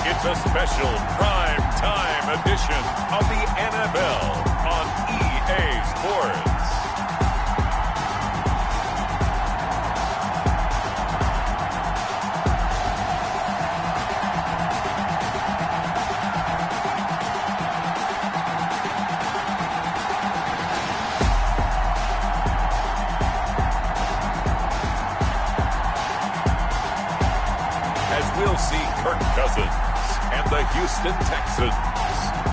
It's a special prime time edition of the NFL on EA Sports. We'll see Kirk Cousins and the Houston Texans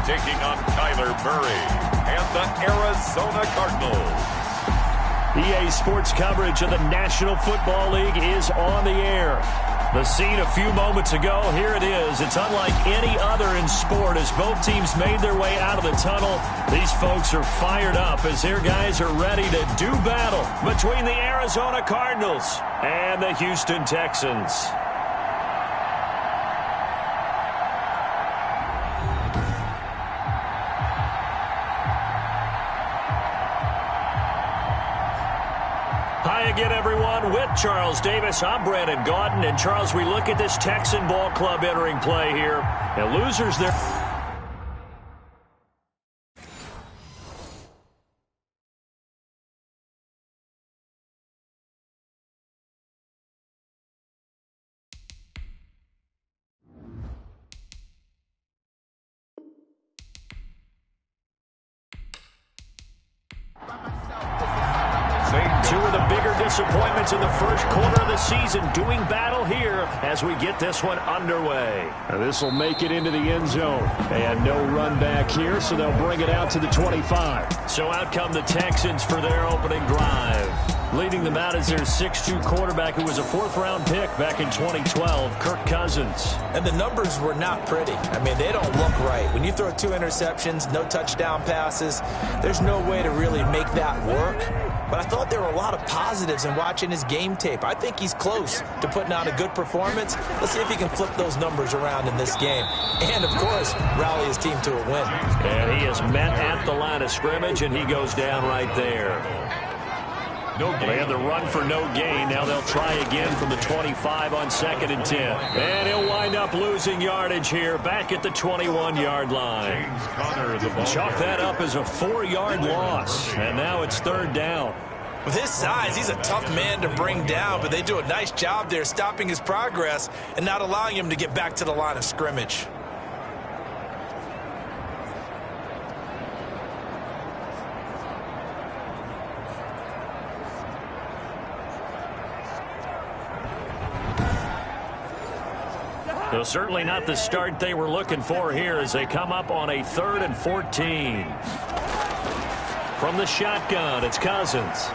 taking on Kyler Murray and the Arizona Cardinals. EA Sports coverage of the National Football League is on the air. The scene a few moments ago, here it is. It's unlike any other in sport as both teams made their way out of the tunnel. These folks are fired up as their guys are ready to do battle between the Arizona Cardinals and the Houston Texans. Hi again, everyone. With Charles Davis, I'm Brandon Gaudin. And, Charles, we look at this Texan ball club entering play here. And losers there. Two of the bigger disappointments in the first quarter of the season doing battle here as we get this one underway. This will make it into the end zone. And no run back here, so they'll bring it out to the 25. So out come the Texans for their opening drive. Leading them out is their 6'2 quarterback who was a fourth-round pick back in 2012, Kirk Cousins. And the numbers were not pretty. I mean, they don't look right. When you throw 2 interceptions, no touchdown passes, there's no way to really make that work. But I thought there were a lot of positives in watching his game tape. I think he's close to putting out a good performance. Let's see if he can flip those numbers around in this game. And, of course, rally his team to a win. And he is met at the line of scrimmage, and he goes down right there. They had the run for no gain. Now they'll try again from the 25 on 2nd and 10. And he'll wind up losing yardage here back at the 21-yard line. Chalk that up as a 4-yard loss. And now it's 3rd down. With his size, he's a tough man to bring down, but they do a nice job there stopping his progress and not allowing him to get back to the line of scrimmage. So certainly not the start they were looking for here as they come up on a 3rd and 14. From the shotgun, it's Cousins.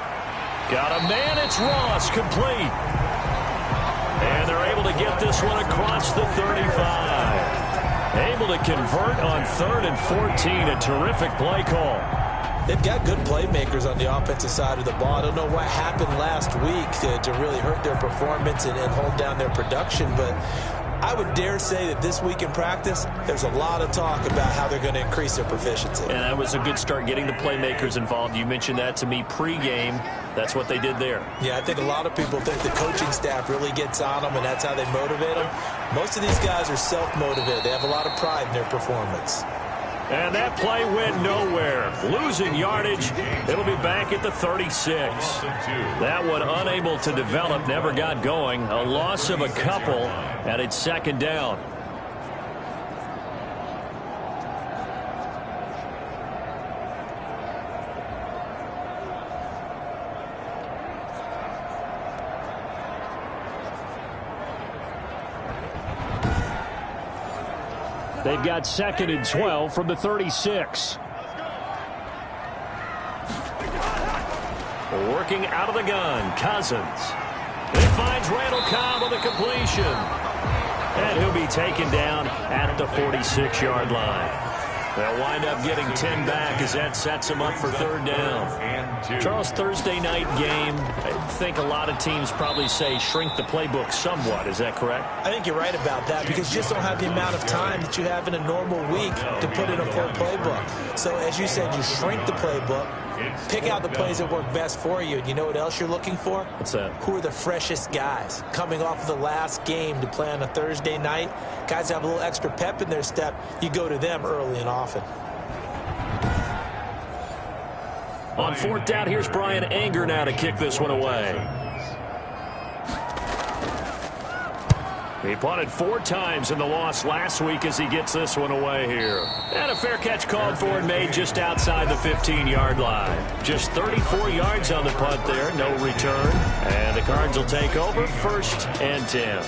Got a man, it's Ross, complete. And they're able to get this one across the 35. Able to convert on 3rd and 14, a terrific play call. They've got good playmakers on the offensive side of the ball. I don't know what happened last week to really hurt their performance and hold down their production, but I would dare say that this week in practice, there's a lot of talk about how they're going to increase their proficiency. And that was a good start getting the playmakers involved. You mentioned that to me pregame. That's what they did there. Yeah, I think a lot of people think the coaching staff really gets on them, and that's how they motivate them. Most of these guys are self-motivated. They have a lot of pride in their performance. And that play went nowhere. Losing yardage. It'll be back at the 36. That one unable to develop, never got going. A loss of a couple, and it's 2nd down. They've got 2nd and 12 from the 36. Working out of the gun, Cousins. He finds Randall Cobb on the completion. And he'll be taken down at the 46-yard line. They'll wind up getting 10 back as that sets them up for third down. Charles, Thursday night game, I think a lot of teams probably say shrink the playbook somewhat. Is that correct? I think you're right about that because you just don't have the amount of time that you have in a normal week to put in a full playbook. So as you said, you shrink the playbook, pick out the plays that work best for you. And you know what else you're looking for? What's that? Who are the freshest guys coming off of the last game to play on a Thursday night? Guys have a little extra pep in their step. You go to them early and often. On fourth down, here's Brian Anger now to kick this one away. He punted 4 times in the loss last week as he gets this one away here. And a fair catch called for and made just outside the 15-yard line. Just 34 yards on the punt there, no return. And the Cards will take over, 1st and 10.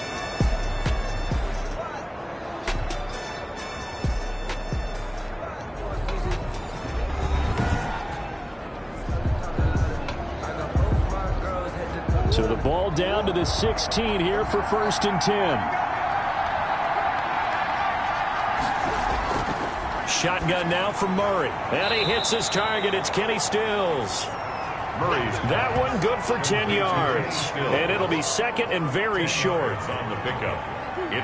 So the ball down to the 16 here for 1st and 10. Shotgun now from Murray. And he hits his target. It's Kenny Stills. That one good for 10 yards. And it'll be 2nd and very short.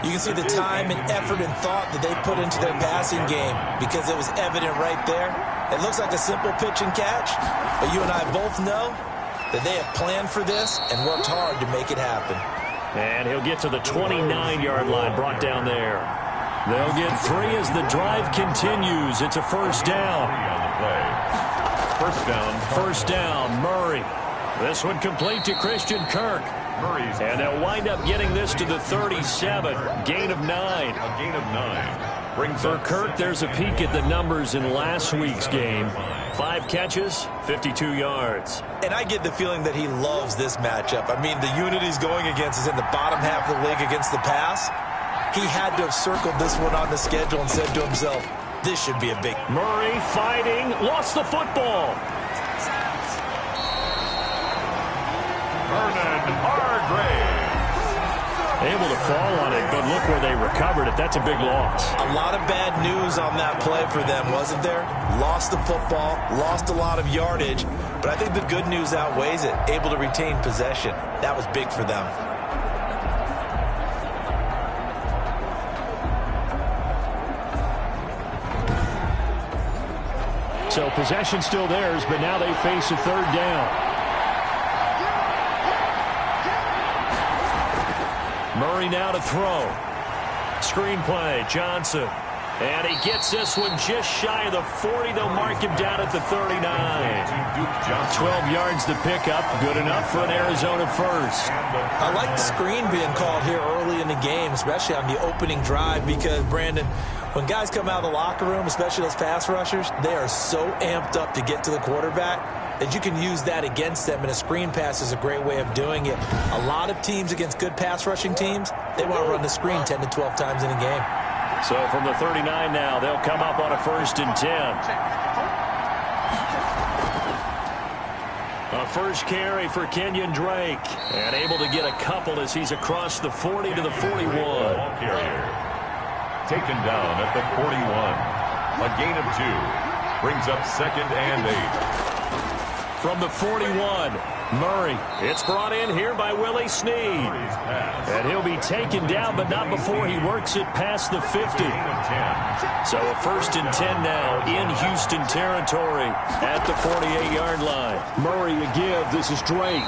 You can see the time and effort and thought that they put into their passing game because it was evident right there. It looks like a simple pitch and catch, but you and I both know that they have planned for this and worked hard to make it happen. And he'll get to the 29-yard line, brought down there. They'll get 3 as the drive continues. It's a 1st down. First down, Murray. This one complete to Christian Kirk. And they'll wind up getting this to the 37. Gain of 9. For Kirk, there's a peek at the numbers in last week's game. 5 catches, 52 yards. And I get the feeling that he loves this matchup. I mean, the unit he's going against is in the bottom half of the league against the pass. He had to have circled this one on the schedule and said to himself, this should be a big... Murray fighting, lost the football. Vernon Hargrave. Able to fall on it, but look where they recovered it. That's a big loss. A lot of bad news on that play for them, wasn't there? Lost the football, lost a lot of yardage, but I think the good news outweighs it. Able to retain possession. That was big for them. So possession still theirs, but now they face a 3rd down. Murray now to throw. Screen play, Johnson. And he gets this one just shy of the 40. They'll mark him down at the 39. 12 yards to pick up. Good enough for an Arizona first. I like the screen being called here early in the game, especially on the opening drive, because, Brandon, when guys come out of the locker room, especially those pass rushers, they are so amped up to get to the quarterback that you can use that against them, and a screen pass is a great way of doing it. A lot of teams against good pass rushing teams, they want to run the screen 10 to 12 times in a game. So from the 39 now, they'll come up on a 1st and 10. A first carry for Kenyon Drake. And able to get a couple as he's across the 40 to the 41. Taken down at the 41. A gain of 2. Brings up 2nd and 8. From the 41, Murray. It's brought in here by Willie Snead. And he'll be taken down, but not before he works it past the 50. So a 1st and 10 now in Houston territory at the 48-yard line. Murray a give. This is Drake.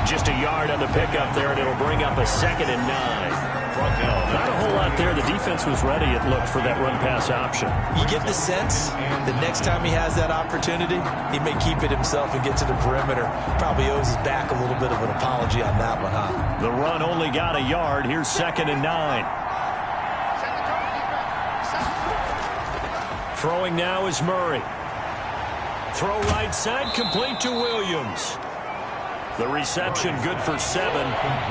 Just a yard on the pickup there, and it'll bring up a 2nd and 9. Not a whole lot there. The defense was ready, it looked, for that run-pass option. You get the sense that next time he has that opportunity, he may keep it himself and get to the perimeter. Probably owes his back a little bit of an apology on that one, huh? The run only got a yard. Here's 2nd and 9. Throwing now is Murray. Throw right side, complete to Williams. The reception good for 7.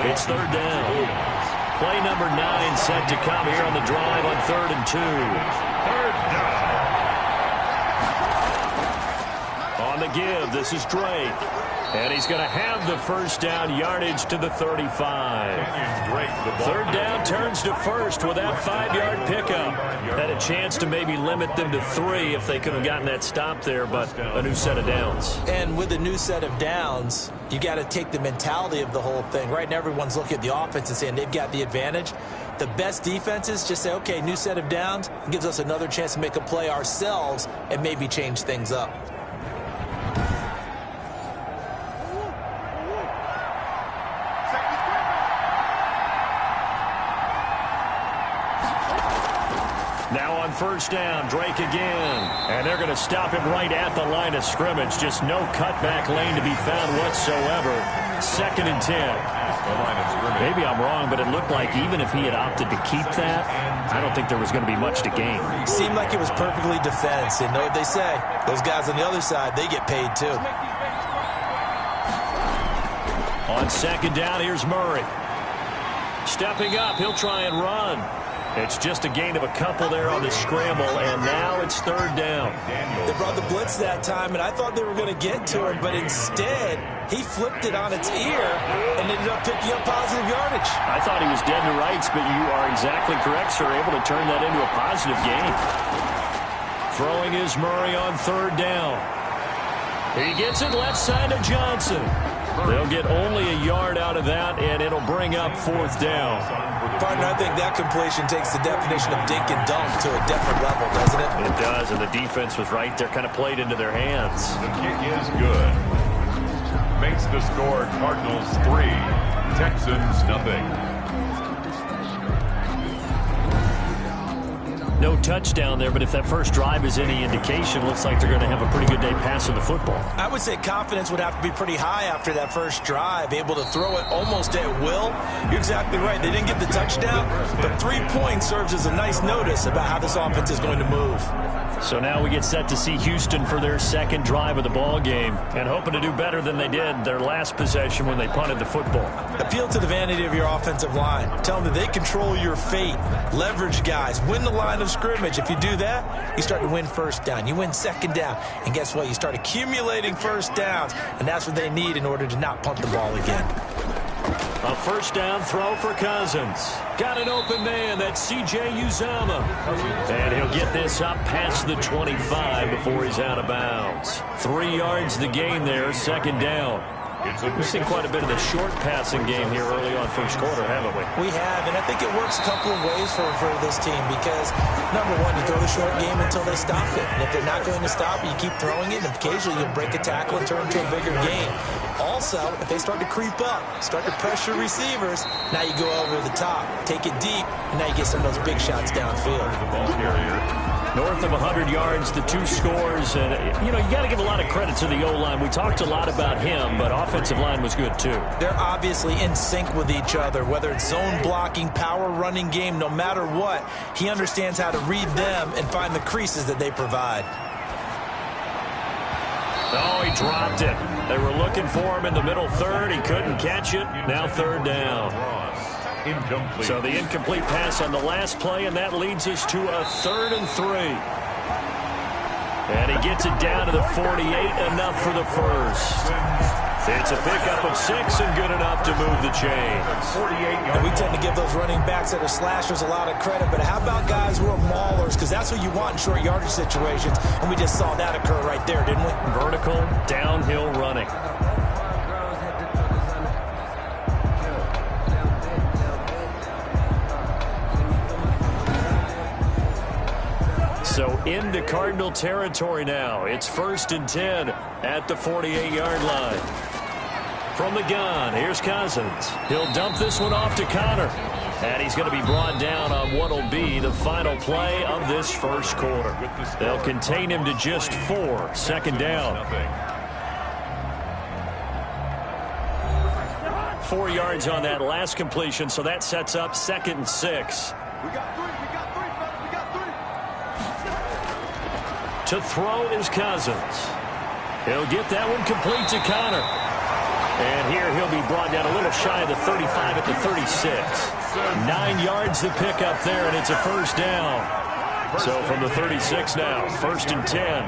It's 3rd down. Play number 9 set to come here on the drive on 3rd and 2. 3rd down. On the give, this is Drake. And he's going to have the first down, yardage to the 35. Third down turns to first with that 5-yard pickup. Had a chance to maybe limit them to 3 if they could have gotten that stop there, but a new set of downs. And with a new set of downs, you got to take the mentality of the whole thing. Right now, everyone's looking at the offense and saying they've got the advantage. The best defenses just say, okay, new set of downs. It gives us another chance to make a play ourselves and maybe change things up. Now on first down, Drake again. And they're going to stop him right at the line of scrimmage. Just no cutback lane to be found whatsoever. 2nd and 10. Maybe I'm wrong, but it looked like even if he had opted to keep that, I don't think there was going to be much to gain. Seemed like it was perfectly defense. And know what they say? Those guys on the other side, they get paid too. On 2nd down, here's Murray. Stepping up, he'll try and run. It's just a gain of a couple there on the scramble, and now it's 3rd down. They brought the blitz that time, and I thought they were going to get to him, but instead, he flipped it on its ear and ended up picking up positive yardage. I thought he was dead to rights, but you are exactly correct, sir, able to turn that into a positive gain. Throwing is Murray on 3rd down. He gets it left side to Johnson. They'll get only a yard out of that, and it'll bring up 4th down. Partner, I think that completion takes the definition of dink and dunk to a different level, doesn't it? It does, and the defense was right there, kind of played into their hands. The kick is good. Makes the score Cardinals 3, Texans nothing. No touchdown there, but if that first drive is any indication, looks like they're going to have a pretty good day passing the football. I would say confidence would have to be pretty high after that first drive, able to throw it almost at will. You're exactly right. They didn't get the touchdown, but 3 points serves as a nice notice about how this offense is going to move. So now we get set to see Houston for their 2nd drive of the ball game, and hoping to do better than they did their last possession when they punted the football. Appeal to the vanity of your offensive line. Tell them that they control your fate. Leverage guys. Win the line of scrimmage. If you do that, you start to win first down. You win 2nd down. And guess what? You start accumulating first downs, and that's what they need in order to not punt the ball again. A first down throw for Cousins. Got an open man. That's C.J. Uzomah. And he'll get this up past the 25 before he's out of bounds. 3 yards the gain there, 2nd down. We've seen quite a bit of the short passing game here early on first quarter, haven't we? We have, and I think it works a couple of ways for this team because, number one, you throw the short game until they stop it. And if they're not going to stop it, you keep throwing it, and occasionally you'll break a tackle and turn into a bigger gain. Also, if they start to creep up, start to pressure receivers, now you go over the top, take it deep, and now you get some of those big shots downfield. North of 100 yards, the 2 scores, and, you got to give a lot of credit to the O-line. We talked a lot about him, but offensive line was good, too. They're obviously in sync with each other, whether it's zone blocking, power running game, no matter what. He understands how to read them and find the creases that they provide. Oh, he dropped it. They were looking for him in the middle 3rd. He couldn't catch it. Now 3rd down. Incomplete. So the incomplete pass on the last play, and that leads us to a 3rd and 3. And he gets it down to the 48, enough for the first. It's a pickup of 6 and good enough to move the chains. And we tend to give those running backs that are slashers a lot of credit, but how about guys who are maulers? Because that's what you want in short yardage situations, and we just saw that occur right there, didn't we? Vertical, downhill running. So into Cardinal territory now. It's 1st and 10 at the 48-yard line. From the gun, here's Cousins. He'll dump this one off to Connor. And he's going to be brought down on what will be the final play of this first quarter. They'll contain him to just 4. 2nd down. 4 yards on that last completion, so that sets up 2nd and 6. To throw is Cousins. He'll get that one complete to Connor. And here he'll be brought down a little shy of the 35 at the 36. 9 yards to pick up there, and it's a first down. So from the 36 now, 1st and 10.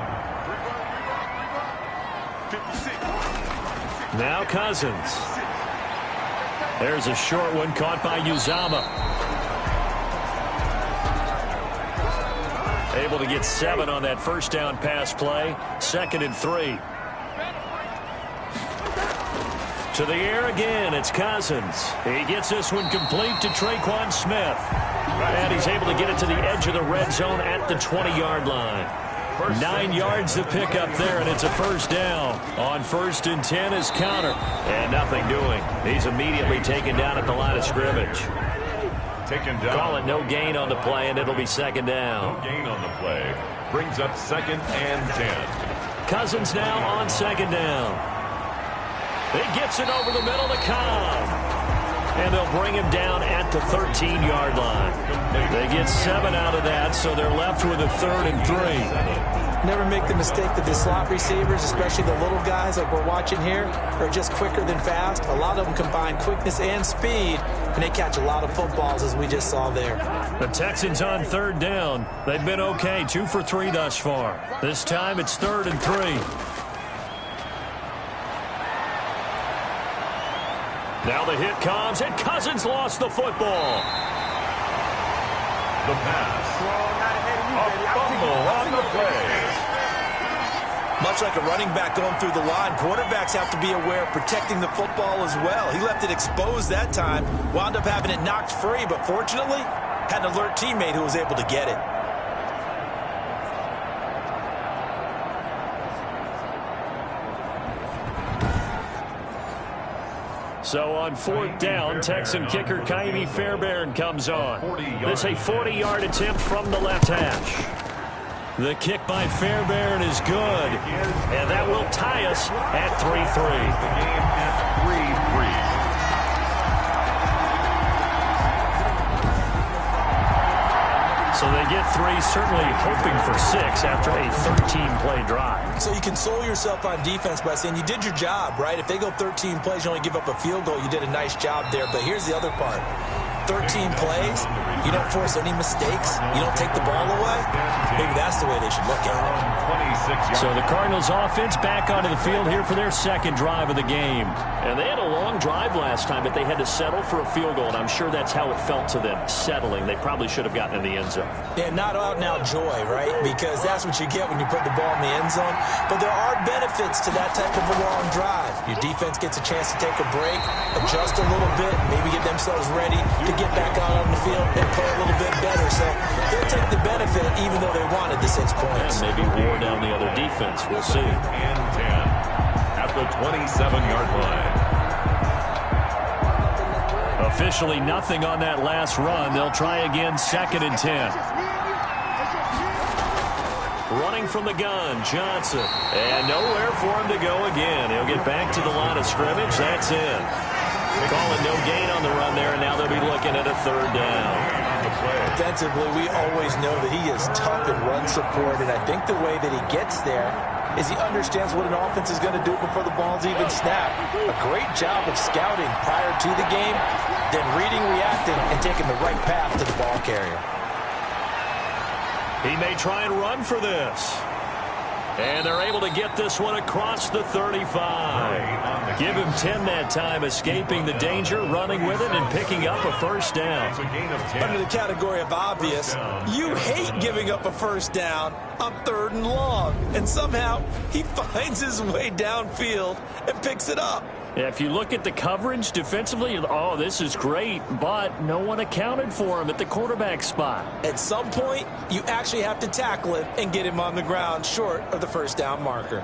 Now Cousins. There's a short one caught by Uzama. Able to get 7 on that first down pass play. 2nd and 3. To the air again, it's Cousins. He gets this one complete to Traquan Smith. And he's able to get it to the edge of the red zone at the 20-yard line. 9 yards to pick up there, and it's a first down. On 1st and 10 is counter. And nothing doing. He's immediately taken down at the line of scrimmage. Taken down. Call it no gain on the play, and it'll be 2nd down. No gain on the play. Brings up 2nd and 10. Cousins now on 2nd down. He gets it over the middle to Cobb. And they'll bring him down at the 13-yard line. They get 7 out of that, so they're left with a 3rd and 3. Never make the mistake that the slot receivers, especially the little guys like we're watching here, are just quicker than fast. A lot of them combine quickness and speed, and they catch a lot of footballs, as we just saw there. The Texans on 3rd down. They've been okay, 2 for 3 thus far. This time it's 3rd and 3. Now the hit comes, and Cousins lost the football. The pass. A fumble on the play. Much like a running back going through the line, quarterbacks have to be aware of protecting the football as well. He left it exposed that time, wound up having it knocked free, but fortunately, had an alert teammate who was able to get it. So on 4th down, Texan kicker Kaimi Fairbairn comes on. This a 40-yard attempt from the left hash. The kick by Fairbairn is good, and that will tie us at 3-3. The game at 3-3. So they get 3, certainly hoping for 6 after a 13-play drive. So you console yourself on defense by saying you did your job, right? If they go 13 plays, you only give up a field goal, you did a nice job there. But here's the other part. 13 plays, you don't force any mistakes, you don't take the ball away. Maybe that's the way they should look at it. So the Cardinals offense back onto the field here for their 2nd drive of the game. And they had a long drive last time, but they had to settle for a field goal, and I'm sure that's how it felt to them, settling. They probably should have gotten in the end zone. Yeah, not out and out joy, right? Because that's what you get when you put the ball in the end zone. But there are benefits to that type of a long drive. Your defense gets a chance to take a break, adjust a little bit, maybe get themselves ready to get back out on the field and play a little bit better. So they'll take the benefit even though they wanted the 6 points. And maybe wore down the other defense. We'll see. And 10 at the 27-yard line. Officially nothing on that last run. They'll try again, 2nd and 10. Running from the gun, Johnson. And nowhere for him to go again. He'll get back to the line of scrimmage. That's in. Call it no gain on the run there, and now they'll be looking at a 3rd down. Offensively, we always know that he is tough in run support, and I think the way that he gets there is he understands what an offense is going to do before the ball's even snapped. A great job of scouting prior to the game, then reading, reacting, and taking the right path to the ball carrier. He may try and run for this. And they're able to get this one across the 35. Give him 10 that time, escaping the danger, running with it, and picking up a first down. Under the category of obvious, you hate giving up a first down on 3rd and long. And somehow, he finds his way downfield and picks it up. If you look at the coverage defensively, oh, this is great, but no one accounted for him at the quarterback spot. At some point, you actually have to tackle him and get him on the ground short of the first down marker.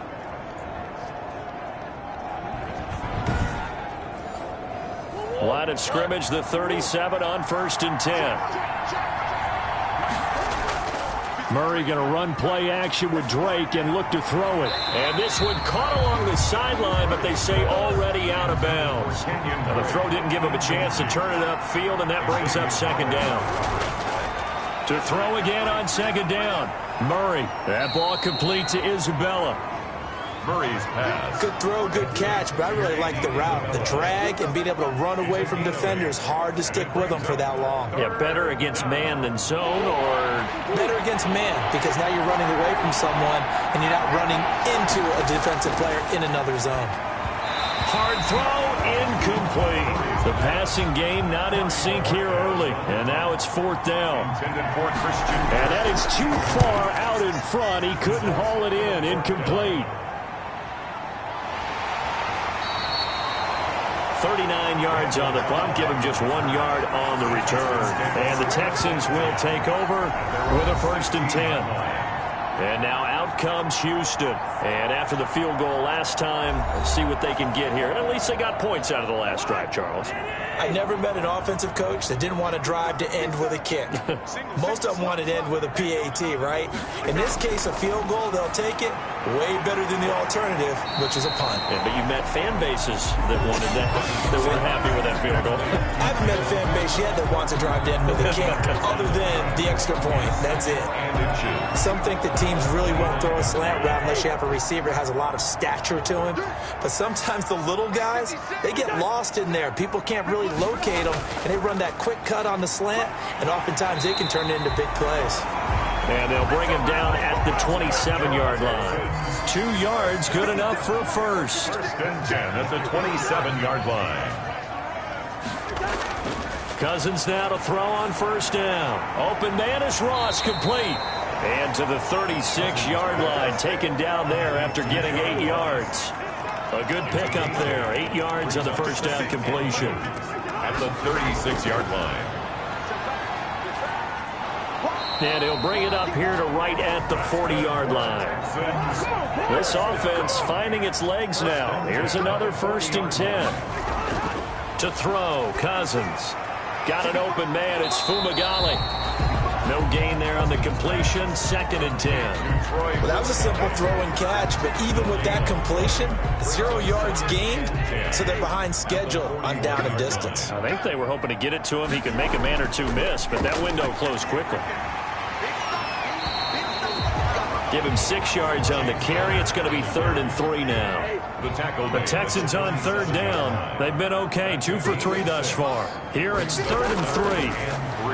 Line of scrimmage, the 37 on 1st and 10. Murray going to run play action with Drake and look to throw it. And this one caught along the sideline, but they say already out of bounds. Now the throw didn't give him a chance to turn it upfield, and that brings up 2nd down. To throw again on 2nd down. Murray. That ball complete to Isabella. Murray's pass. Good throw, good catch, but I really like the route. The drag and being able to run away from defenders, hard to stick with them for that long. Yeah, better against man than zone, or? Better against man, because now you're running away from someone and you're not running into a defensive player in another zone. Hard throw, incomplete. The passing game not in sync here early. And now it's 4th down. And that is too far out in front. He couldn't haul it in. Incomplete. 39 yards on the punt. Give him just 1 yard on the return. And the Texans will take over with a 1st and 10. And now out comes Houston. And after the field goal last time, let's see what they can get here. And at least they got points out of the last drive, Charles. I never met an offensive coach that didn't want to drive to end with a kick. Most of them wanted to end with a PAT, right? In this case, a field goal, they'll take it. Way better than the alternative, which is a punt. Yeah, but you met fan bases that wanted that, that weren't happy with that field goal. I haven't met a fan base yet that wants to drive to end with a kick, other than the extra point. That's it. Some think that teams really won't throw a slant route unless you have a receiver that has a lot of stature to him. But sometimes the little guys, they get lost in there. People can't really locate them, and they run that quick cut on the slant, and oftentimes they can turn it into big plays. And they'll bring him down at the 27-yard line. 2 yards, good enough for a first. 1st and 10 at the 27-yard line. Cousins now to throw on 1st down. Open man is Ross, complete. And to the 36-yard line, taken down there after getting 8 yards. A good pickup there. 8 yards on the 1st down completion. At the 36-yard line. And he'll bring it up here to right at the 40-yard line. This offense finding its legs now. Here's another 1st and 10. To throw, Cousins. Got an open man, it's Fumagalli. No gain there on the completion, 2nd and 10. Well, that was a simple throw and catch, but even with that completion, 0 yards gained, so they're behind schedule on down and distance. I think they were hoping to get it to him. He could make a man or two miss, but that window closed quickly. Give him 6 yards on the carry. It's going to be 3rd and 3 now. The Texans on 3rd down. They've been okay, 2 for 3 thus far. Here it's 3rd and 3.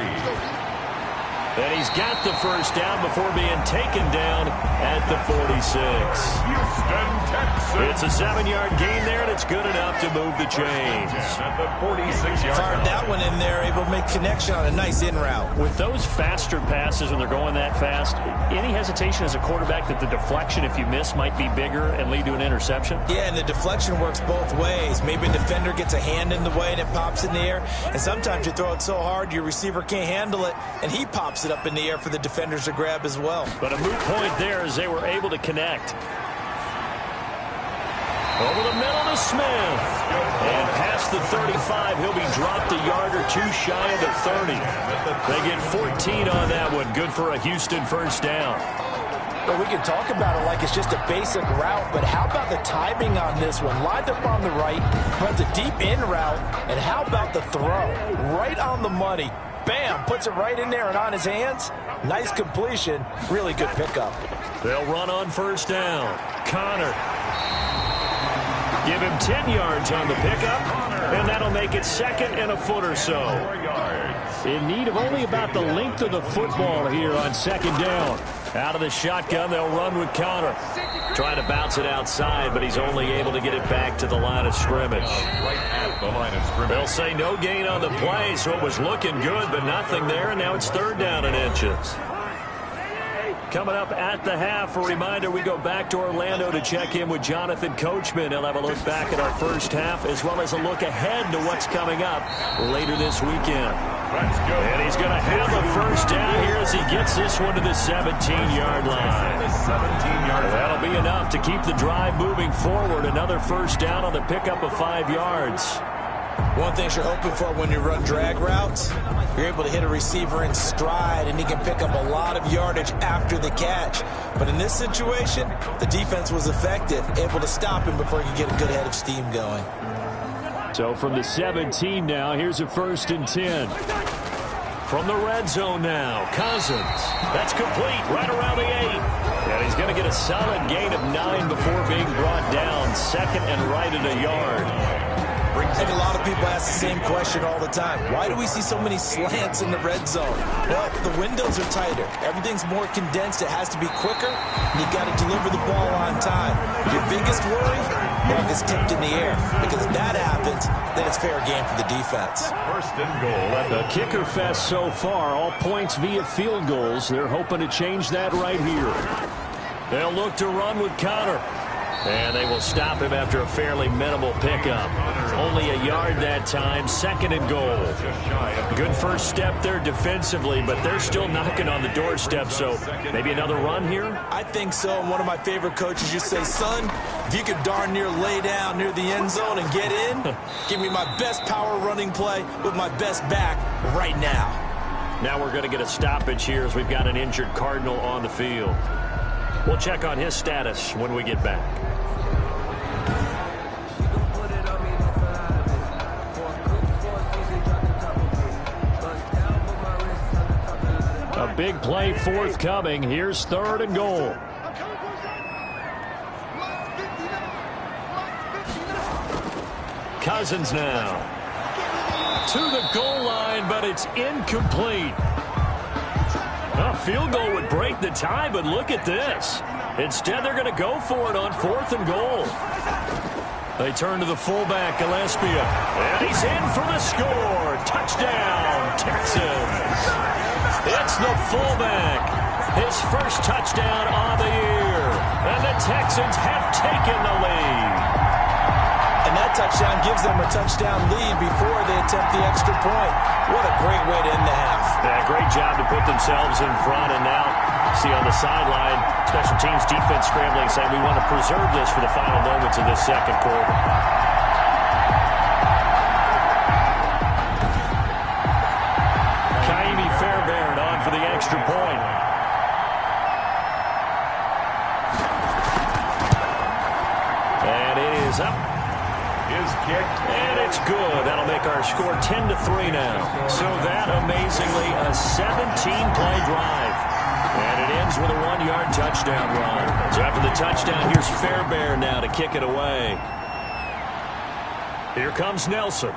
And he's got the 1st down before being taken down at the 46. Houston Texans. It's a 7-yard gain there, and it's good enough to move the chains. At the 46-yard Fired line. that one in there, able to make connection on a nice in route. With those faster passes when they're going that fast, any hesitation as a quarterback that the deflection, if you miss, might be bigger and lead to an interception? Yeah, and the deflection works both ways. Maybe a defender gets a hand in the way and it pops in the air. And sometimes you throw it so hard your receiver can't handle it, and he pops it up in the air for the defenders to grab as well. But a moot point there as they were able to connect. Over the middle to Smith. And past the 35, he'll be dropped a yard or two shy of the 30. They get 14 on that one. Good for a Houston 1st down. Well, we can talk about it like it's just a basic route, but how about the timing on this one? Lined up on the right, runs a deep in route, and how about the throw? Right on the money. Bam, puts it right in there and on his hands. Nice completion. Really good pickup. They'll run on 1st down. Connor. Give him 10 yards on the pickup, and that'll make it 2nd and a foot or so. In need of only about the length of the football here on 2nd down. Out of the shotgun, they'll run with Connor. Trying to bounce it outside, but he's only able to get it back to the line of scrimmage. Right at the line of scrimmage. They'll say no gain on the play, so it was looking good, but nothing there, and now it's 3rd down and inches. Coming up at the half, a reminder, we go back to Orlando to check in with Jonathan Coachman. He'll have a look back at our 1st half, as well as a look ahead to what's coming up later this weekend. Let's go. And he's going to have a 1st down here as he gets this one to the 17-yard line. The 17-yard line. That'll be enough to keep the drive moving forward. Another 1st down on the pickup of 5 yards. One thing you're hoping for when you run drag routes, you're able to hit a receiver in stride, and he can pick up a lot of yardage after the catch. But in this situation, the defense was effective, able to stop him before he could get a good head of steam going. So from the 17 now, here's a 1st and 10. From the red zone now, Cousins. That's complete right around the 8. And he's going to get a solid gain of 9 before being brought down. 2nd and right at a yard. I think a lot of people ask the same question all the time. Why do we see so many slants in the red zone? Well, the windows are tighter. Everything's more condensed. It has to be quicker. You've got to deliver the ball on time. Your biggest worry? Well, if it's tipped in the air. Because if that happens, then it's fair game for the defense. First and goal. A kicker fest so far. All points via field goals. They're hoping to change that right here. They'll look to run with Connor. And they will stop him after a fairly minimal pickup. Only a yard that time, second and goal. Good first step there defensively, but they're still knocking on the doorstep, so maybe another run here? I think so. And one of my favorite coaches used to say, son, if you could darn near lay down near the end zone and get in, give me my best power running play with my best back right now. Now we're going to get a stoppage here as we've got an injured Cardinal on the field. We'll check on his status when we get back. A big play forthcoming. Here's third and goal. Cousins now. To the goal line, but it's incomplete. A field goal would break the tie, but look at this. Instead, they're going to go for it on fourth and goal. They turn to the fullback, Gillespie. And he's in for the score. Touchdown, Texans. It's the fullback. His first touchdown on the year. And the Texans have taken the lead. And that touchdown gives them a touchdown lead before they attempt the extra point. What a great way to end the half. Yeah, great job to put themselves in front. And now, see on the sideline, special teams defense scrambling, saying we want to preserve this for the final moments of this second quarter. For the extra point. And it is up. His kick. And it's good. That'll make our score 10-3 now. So that, amazingly, a 17-play drive. And it ends with a 1-yard touchdown run. So after the touchdown, here's Fairbairn now to kick it away. Here comes Nelson.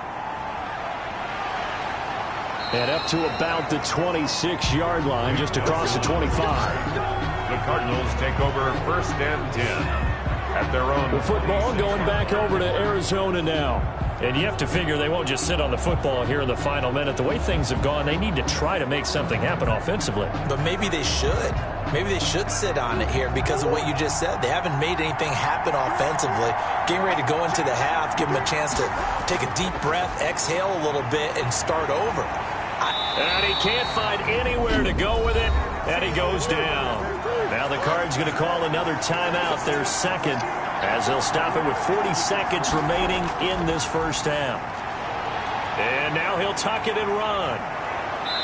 And up to about the 26-yard line, just across the 25. The Cardinals take over first and 10 at their own. The football going back over to Arizona now. And you have to figure they won't just sit on the football here in the final minute. The way things have gone, they need to try to make something happen offensively. But maybe they should. Maybe they should sit on it here because of what you just said. They haven't made anything happen offensively. Getting ready to go into the half, give them a chance to take a deep breath, exhale a little bit, and start over. And he can't find anywhere to go with it, and he goes down. Now the Cards going to call another timeout, their second, as they'll stop it with 40 seconds remaining in this first half. And now he'll tuck it and run.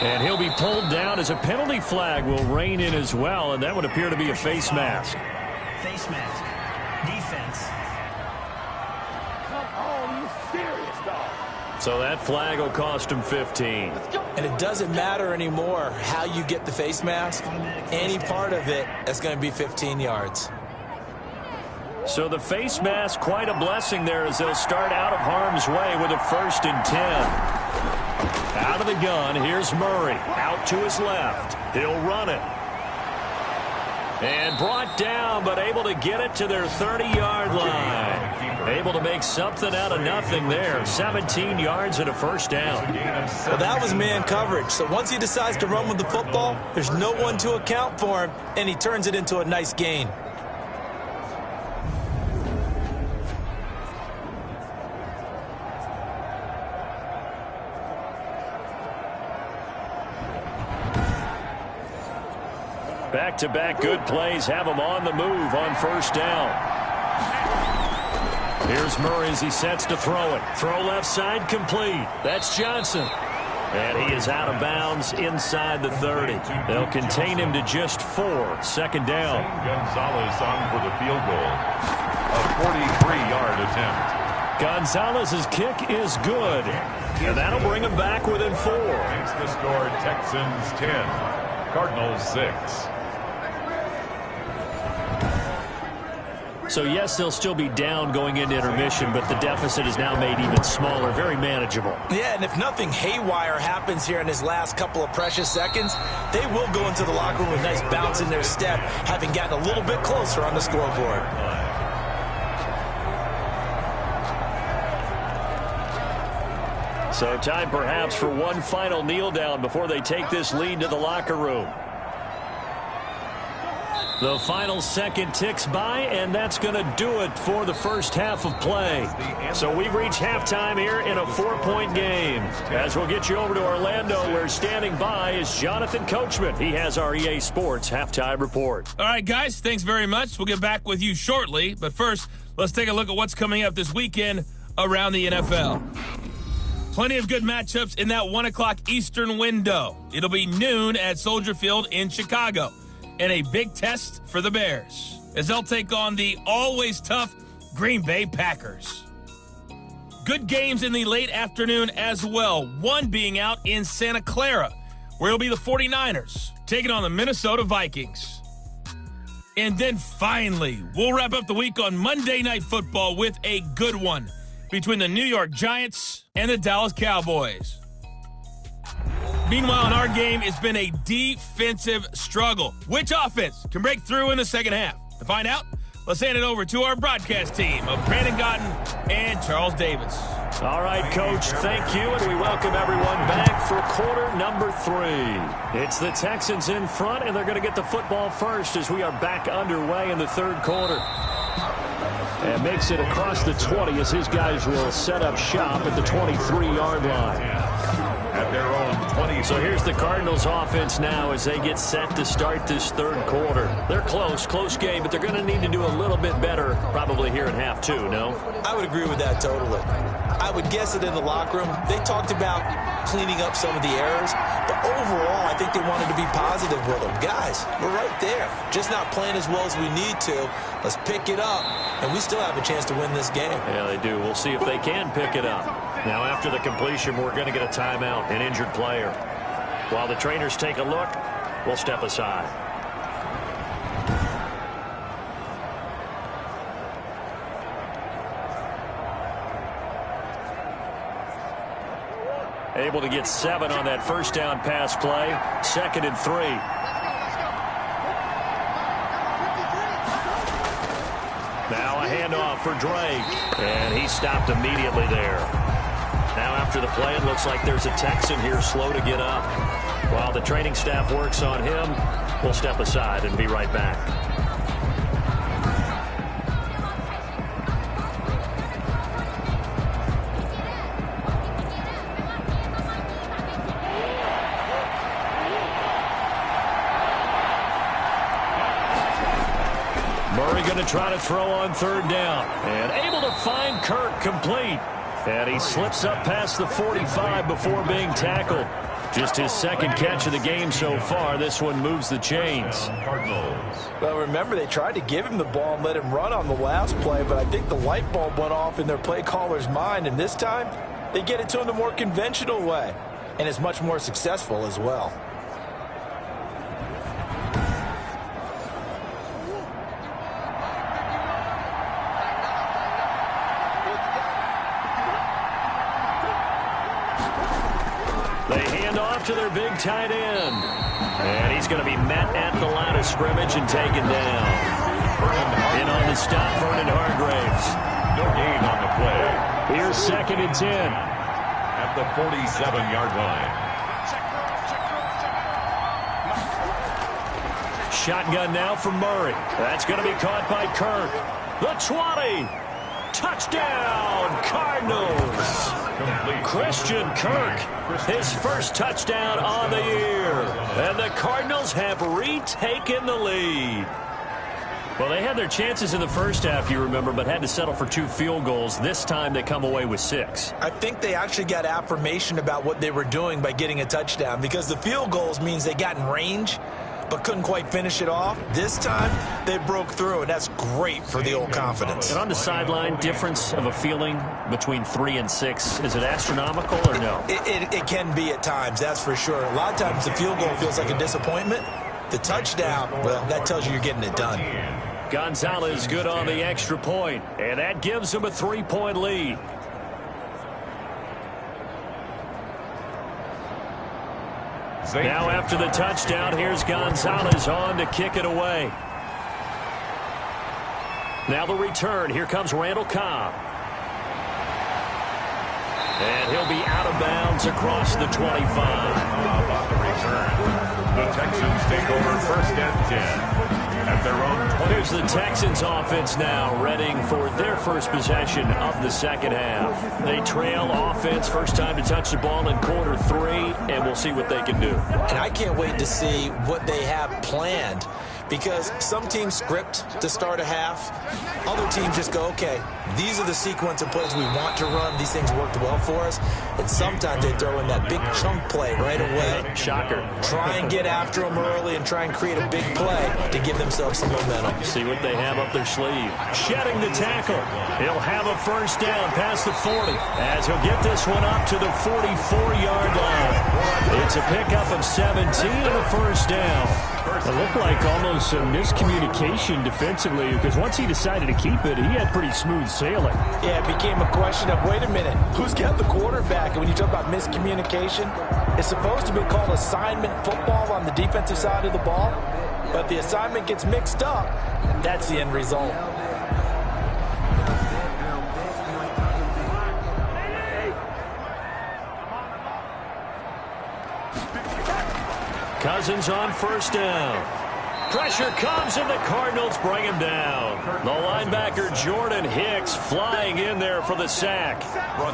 And he'll be pulled down as a penalty flag will rein in as well, and that would appear to be a face mask. Face mask. Defense. Come on, you serious, dog. So that flag will cost him 15. And it doesn't matter anymore how you get the face mask. Any part of it, that's going to be 15 yards. So the face mask, quite a blessing there as they'll start out of harm's way with a 1st and 10. Out of the gun, here's Murray. Out to his left. He'll run it. And brought down, but able to get it to their 30-yard line. Able to make something out of nothing there. 17 yards and a first down. Well, that was man coverage. So once he decides to run with the football, there's no one to account for him, and he turns it into a nice gain. Back-to-back good plays have him on the move on first down. Here's Murray as he sets to throw it. Throw left side complete. That's Johnson. And he is out of bounds inside the 30. They'll contain him to just 4. Second down. Gonzalez on for the field goal. A 43-yard attempt. Gonzalez's kick is good. And that'll bring him back within 4. Makes the score Texans 10, Cardinals 6. So, yes, they'll still be down going into intermission, but the deficit is now made even smaller, very manageable. Yeah, and if nothing haywire happens here in his last couple of precious seconds, they will go into the locker room with a nice bounce in their step, having gotten a little bit closer on the scoreboard. So time perhaps for one final kneel down before they take this lead to the locker room. The final second ticks by, and that's going to do it for the first half of play. So we've reached halftime here in a 4-point game. As we'll get you over to Orlando, where standing by is Jonathan Coachman. He has our EA Sports halftime report. All right, guys, thanks very much. We'll get back with you shortly. But first, let's take a look at what's coming up this weekend around the NFL. Plenty of good matchups in that 1 o'clock Eastern window. It'll be noon at Soldier Field in Chicago. And a big test for the Bears, as they'll take on the always tough Green Bay Packers. Good games in the late afternoon as well, one being out in Santa Clara, where it'll be the 49ers taking on the Minnesota Vikings. And then finally, we'll wrap up the week on Monday Night Football with a good one between the New York Giants and the Dallas Cowboys. Meanwhile, in our game, it's been a defensive struggle. Which offense can break through in the second half? To find out, let's hand it over to our broadcast team of Brandon Gotten and Charles Davis. All right, Coach, thank you, and we welcome everyone back for quarter number 3. It's the Texans in front, and they're going to get the football first as we are back underway in the third quarter. And makes it across the 20 as his guys will set up shop at the 23-yard line. At their own 20. So here's the Cardinals offense now as they get set to start this third quarter. They're close game, but they're going to need to do a little bit better probably here in half 2, no? I would agree with that totally. I would guess that in the locker room, they talked about cleaning up some of the errors, but overall, I think they wanted to be positive with them. Guys, we're right there. Just not playing as well as we need to. Let's pick it up, and we still have a chance to win this game. Yeah, they do. We'll see if they can pick it up. Now, after the completion, we're going to get a timeout, an injured player. While the trainers take a look, we'll step aside. Able to get 7 on that first down pass play. 2nd and 3. Now a handoff for Drake. And he stopped immediately there. Now after the play, it looks like there's a Texan here slow to get up. While the training staff works on him, we'll step aside and be right back. Going to try to throw on third down. And able to find Kirk complete. And he slips up past the 45 before being tackled. Just his second catch of the game so far. This one moves the chains. Well, remember, they tried to give him the ball and let him run on the last play, but I think the light bulb went off in their play caller's mind, and this time they get it to him the more conventional way, and it's much more successful as well. To their big tight end. And he's going to be met at the line of scrimmage and taken down. In on the stop, Vernon Hargreaves. No gain on the play. Here's 2nd and 10. At the 47-yard line. Shotgun now for Murray. That's going to be caught by Kirk. The 20. Touchdown, Cardinals. Christian Kirk, his first touchdown on the year. And the Cardinals have retaken the lead. Well, they had their chances in the first half, you remember, but had to settle for 2 field goals. This time they come away with 6. I think they actually got affirmation about what they were doing by getting a touchdown, because the field goals means they got in range but couldn't quite finish it off. This time, they broke through, and that's great for the old confidence. And on the sideline, difference of a feeling between 3 and 6, is it astronomical or no? It can be at times, that's for sure. A lot of times the field goal feels like a disappointment. The touchdown, well, that tells you you're getting it done. Gonzalez good on the extra point, and that gives him a 3-point lead. Now after the touchdown, here's Gonzalez on to kick it away. Now the return. Here comes Randall Cobb. And he'll be out of bounds across the 25. About the return, the Texans take over first and 10 at their own 20. Here's the Texans offense now, readying for their first possession of the second half. They trail offense, first time to touch the ball in quarter 3, and we'll see what they can do. And I can't wait to see what they have planned, because some teams script to start a half. Other teams just go, okay, these are the sequence of plays we want to run. These things worked well for us. And sometimes they throw in that big chunk play right away. Shocker. Try and get after them early and try and create a big play to give themselves some momentum. See what they have up their sleeve. Shedding the tackle. He'll have a first down past the 40 as he'll get this one up to the 44-yard line. It's a pickup of 17 and a first down. It looked like almost some miscommunication defensively, because once he decided to keep it, he had pretty smooth sailing. Yeah, it became a question of, wait a minute, who's got the quarterback? And when you talk about miscommunication, it's supposed to be called assignment football on the defensive side of the ball. But the assignment gets mixed up. That's the end result. Cousins on first down. Pressure comes, and the Cardinals bring him down. The linebacker, Jordan Hicks, flying in there for the sack.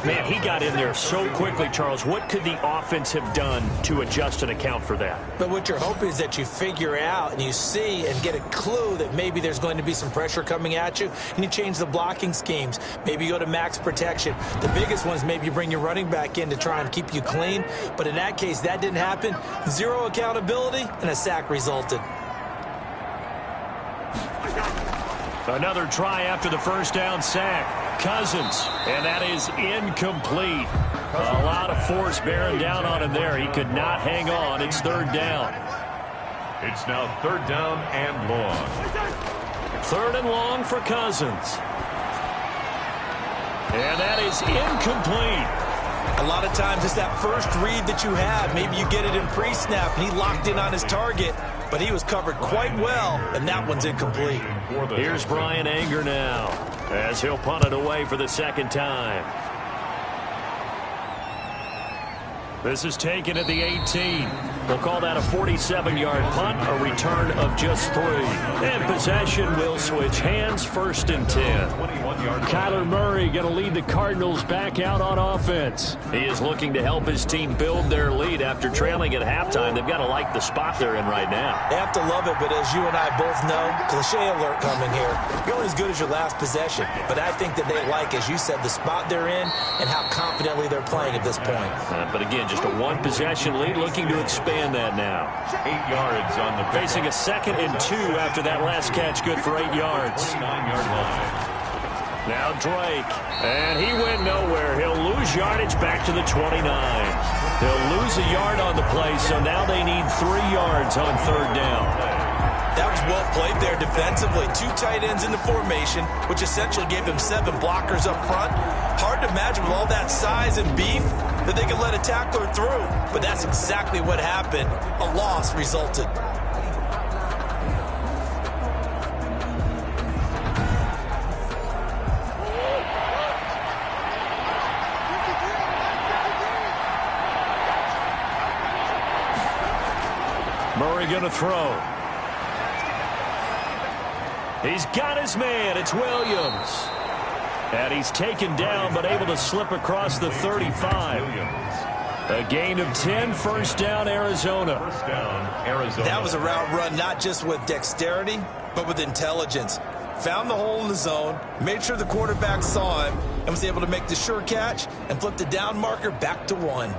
Man, he got in there so quickly, Charles. What could the offense have done to adjust and account for that? But what you're hoping is that you figure out and you see and get a clue that maybe there's going to be some pressure coming at you, and you change the blocking schemes. Maybe you go to max protection. The biggest one is maybe you bring your running back in to try and keep you clean. But in that case, that didn't happen. Zero accountability, and a sack resulted. Another try after the first down sack. Cousins, and that is incomplete. A lot of force bearing down on him there. He could not hang on. It's third down. It's now third down and long. Third and long for Cousins. And that is incomplete. A lot of times it's that first read that you have. Maybe you get it in pre-snap, and he locked in on his target, but he was covered quite well, and that one's incomplete. Here's Brian Anger now, as he'll punt it away for the second time. This is taken at the 18. We'll call that a 47-yard punt, a return of just 3. And possession will switch hands, first and 10. Kyler Murray going to lead the Cardinals back out on offense. He is looking to help his team build their lead after trailing at halftime. They've got to like the spot they're in right now. They have to love it, but as you and I both know, cliche alert coming here. You're only as good as your last possession. But I think that they like, as you said, the spot they're in and how confidently they're playing at this point. But again, just a one-possession lead, looking to expand that now. 8 yards on the pick. Facing a 2nd and 2 after that last catch, good for 8 yards. 9-yard line. Now Drake, and he went nowhere. He'll lose yardage back to the 29. He'll lose a yard on the play, so now they need 3 yards on third down. That was well played there defensively. 2 tight ends in the formation, which essentially gave them 7 blockers up front. Hard to imagine with all that size and beef that they could let a tackler through. But that's exactly what happened. A loss resulted. Murray going to throw. He's got his man. It's Williams. And he's taken down but able to slip across the 35. A gain of 10, first down, Arizona. First down, Arizona. That was a route run not just with dexterity, but with intelligence. Found the hole in the zone, made sure the quarterback saw him, and was able to make the sure catch and flip the down marker back to 1.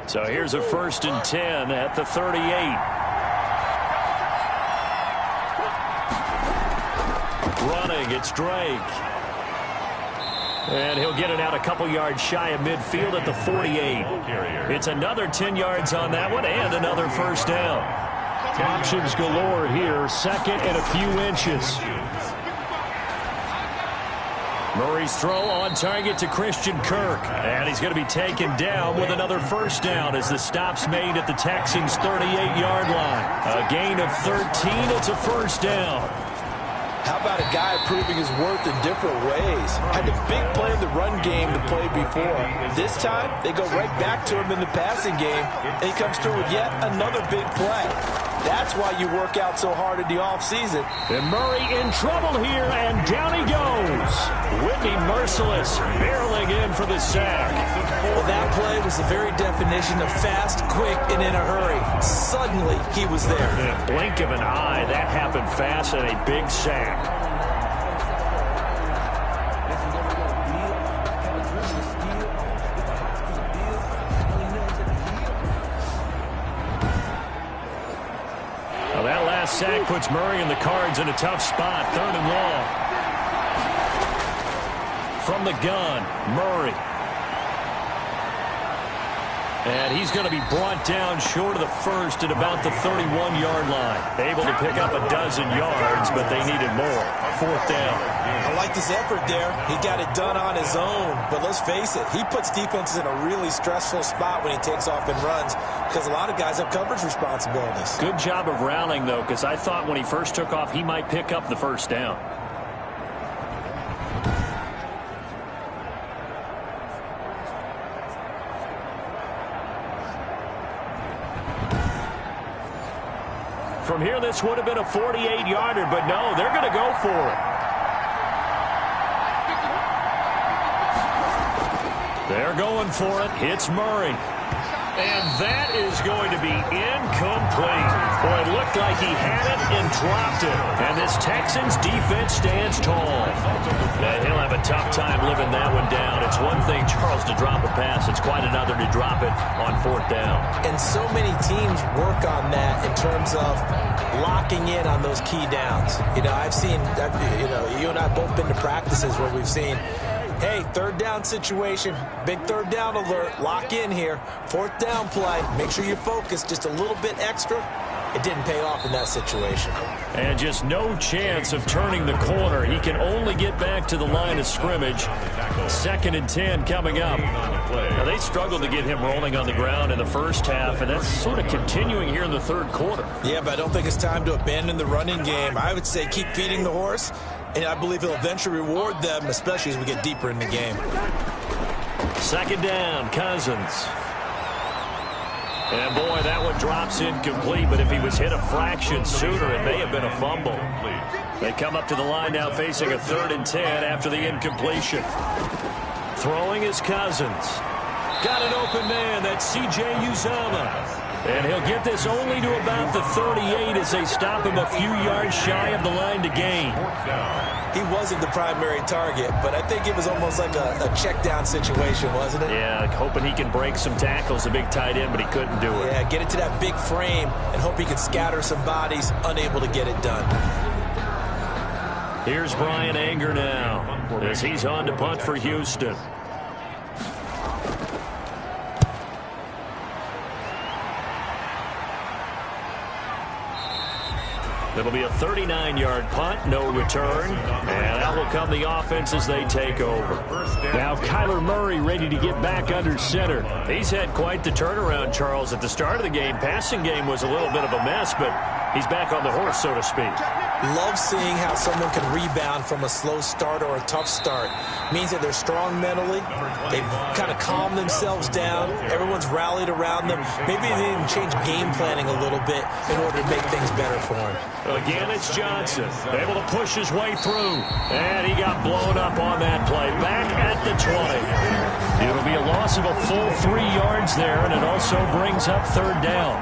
So here's a 1st and 10 at the 38. Running, it's Drake. And he'll get it out a couple yards shy of midfield at the 48. It's another 10 yards on that one and another first down. Options galore here, second and a few inches. Murray's throw on target to Christian Kirk. And he's going to be taken down with another first down as the stop's made at the Texans' 38-yard line. A gain of 13, it's a first down. How about a guy proving his worth in different ways? Had a big play in the run game to play before. This time, they go right back to him in the passing game, and he comes through with yet another big play. That's why you work out so hard in the offseason. And Murray in trouble here, and down he goes. Whitney merciless, barreling in for the sack. Well, that play was the very definition of fast, quick, and in a hurry. Suddenly, he was there. In a blink of an eye, that happened fast, and a big sack. Well, that last sack puts Murray and the Cards in a tough spot, 3rd and long. From the gun, Murray. And he's going to be brought down short of the first at about the 31-yard line. Able to pick up a dozen yards, but they needed more. 4th down. I liked his effort there. He got it done on his own. But let's face it, he puts defenses in a really stressful spot when he takes off and runs because a lot of guys have coverage responsibilities. Good job of rallying, though, because I thought when he first took off, he might pick up the first down. From here, this would have been a 48-yarder, but no, they're going to go for it. They're going for it. Hits Murray. And that is going to be incomplete. Boy, it looked like he had it and dropped it. And this Texans defense stands tall. And he'll have a tough time living that one down. It's one thing, Charles, to drop a pass. It's quite another to drop it on 4th down. And so many teams work on that in terms of locking in on those key downs. You know, I've seen, you and I both been to practices where we've seen, hey, 3rd down situation, big 3rd down alert, lock in here, 4th down play, make sure you're focused just a little bit extra. It didn't pay off in that situation. And just no chance of turning the corner. He can only get back to the line of scrimmage. 2nd and 10 coming up. Now, they struggled to get him rolling on the ground in the first half, and that's sort of continuing here in the 3rd quarter. Yeah, but I don't think it's time to abandon the running game. I would say keep feeding the horse, and I believe he'll eventually reward them, especially as we get deeper in the game. 2nd down, Cousins. And, boy, that one drops incomplete, but if he was hit a fraction sooner, it may have been a fumble. They come up to the line now facing a 3rd and 10 after the incompletion. Throwing is Cousins. Got an open man, that's C.J. Uzomah. And he'll get this only to about the 38 as they stop him a few yards shy of the line to gain. He wasn't the primary target, but I think it was almost like a check down situation, wasn't it? Yeah, hoping he can break some tackles, a big tight end, but he couldn't do it. Yeah, get it to that big frame and hope he can scatter some bodies, unable to get it done. Here's Brian Anger now as he's on to punt for Houston. It'll be a 39-yard punt, no return. And out will come the offense as they take over. Now Kyler Murray ready to get back under center. He's had quite the turnaround, Charles. At the start of the game, passing game was a little bit of a mess, but he's back on the horse, so to speak. Love seeing how someone can rebound from a slow start or a tough start. Means that they're strong mentally. They've kind of calmed themselves down. Everyone's rallied around them. Maybe they even change game planning a little bit in order to make things better for him. Again, it's Johnson. Able to push his way through. And he got blown up on that play. Back at the 20. It'll be a loss of a full 3 yards there, and it also brings up 3rd down.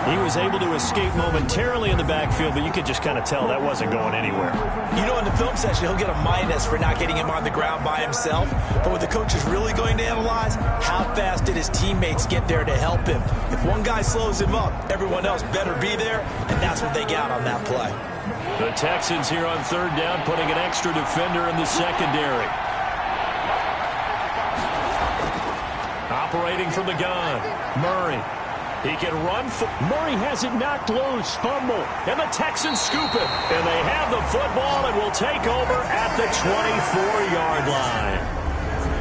He was able to escape momentarily in the backfield, but you could just kind of tell that wasn't going anywhere. You know, in the film session, he'll get a minus for not getting him on the ground by himself. But what the coach is really going to analyze, how fast did his teammates get there to help him? If one guy slows him up, everyone else better be there, and that's what they got on that play. The Texans here on 3rd down, putting an extra defender in the secondary. operating from the gun. Murray. He can run. Murray has it knocked loose. Fumble. And the Texans scoop it. And they have the football and will take over at the 24-yard line.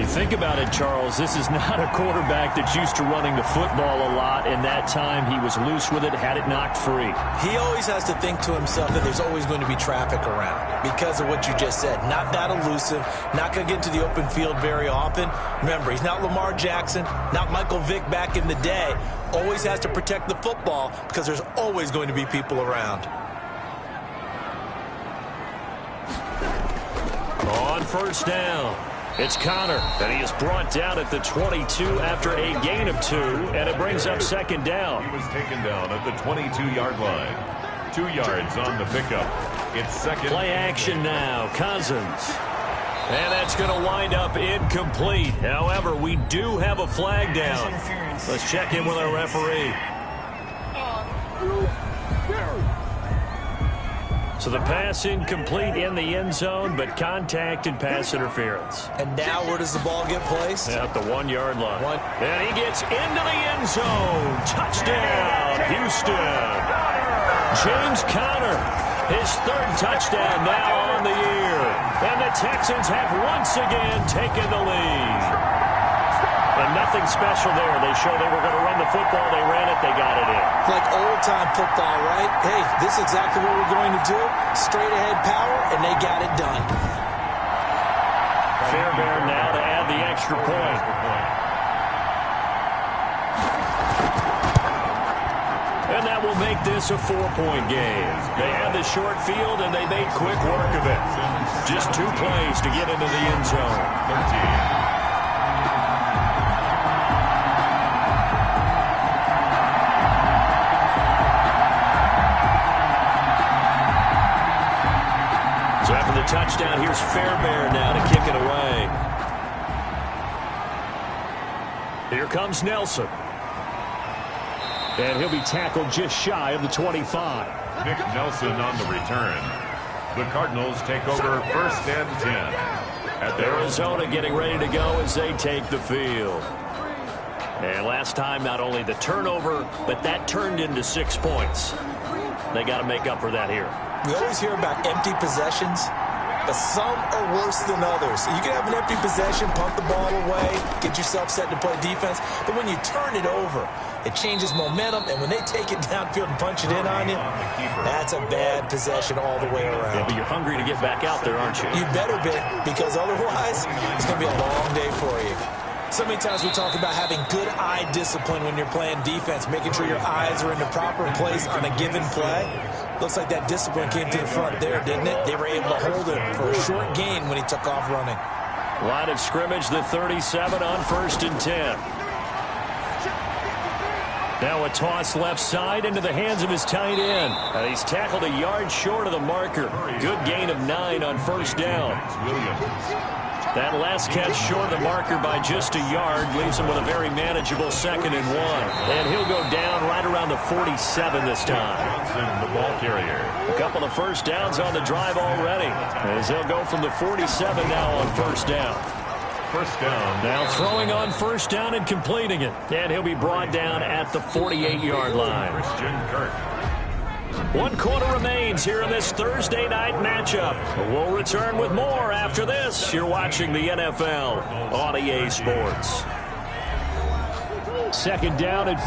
You think about it, Charles, this is not a quarterback that's used to running the football a lot, and that time he was loose with it, had it knocked free. He always has to think to himself that there's always going to be traffic around because of what you just said. Not that elusive, not going to get to the open field very often. Remember, he's not Lamar Jackson, not Michael Vick back in the day. Always has to protect the football because there's always going to be people around. On first down. It's Connor, and he is brought down at the 22 after a gain of 2, and it brings up second down. He was taken down at the 22-yard line. 2 yards on the pickup. It's second. Play action now. Cousins. And that's going to wind up incomplete. However, we do have a flag down. Let's check in with our referee. So the pass incomplete in the end zone, but contact and pass interference. And now where does the ball get placed? At the 1-yard line. And he gets into the end zone. Touchdown, Houston. James Conner, his 3rd touchdown now on the year. And the Texans have once again taken the lead. And nothing special there. They showed they were going to run the football. They ran it. They got it in. Like old-time football, right? Hey, this is exactly what we're going to do. Straight-ahead power, and they got it done. Fairbairn now to add the extra point. And that will make this a 4-point game. They had the short field, and they made quick work of it. Just 2 plays to get into the end zone. 13. So after the touchdown, here's Fairbairn now to kick it away. Here comes Nelson. And he'll be tackled just shy of the 25. Nick Nelson on the return. The Cardinals take over 1st and 10. At Arizona getting ready to go as they take the field. And last time, not only the turnover, but that turned into 6 points. They got to make up for that here. We always hear about empty possessions, but some are worse than others. You can have an empty possession, punt the ball away, get yourself set to play defense, but when you turn it over, it changes momentum, and when they take it downfield and punch it in on you, that's a bad possession all the way around. Yeah, but you're hungry to get back out there, aren't you? You better be, because otherwise, it's going to be a long day for you. So many times we talk about having good eye discipline when you're playing defense, making sure your eyes are in the proper place on a given play. Looks like that discipline came to the front there, didn't it? They were able to hold him for a short gain when he took off running. Line of scrimmage, the 37 on 1st and 10. Now a toss left side into the hands of his tight end. And he's tackled a yard short of the marker. Good gain of 9 on 1st down. That last catch short of the marker by just a yard leaves him with a very manageable 2nd and 1. And he'll go down right around the 47 this time. The ball carrier. A couple of 1st downs on the drive already, as they'll go from the 47 now on 1st down. 1st down. Now throwing on 1st down and completing it. And he'll be brought down at the 48-yard line. Christian Kirk. 1 quarter remains here in this Thursday night matchup. We'll return with more after this. You're watching the NFL on EA Sports. 2nd down and 5.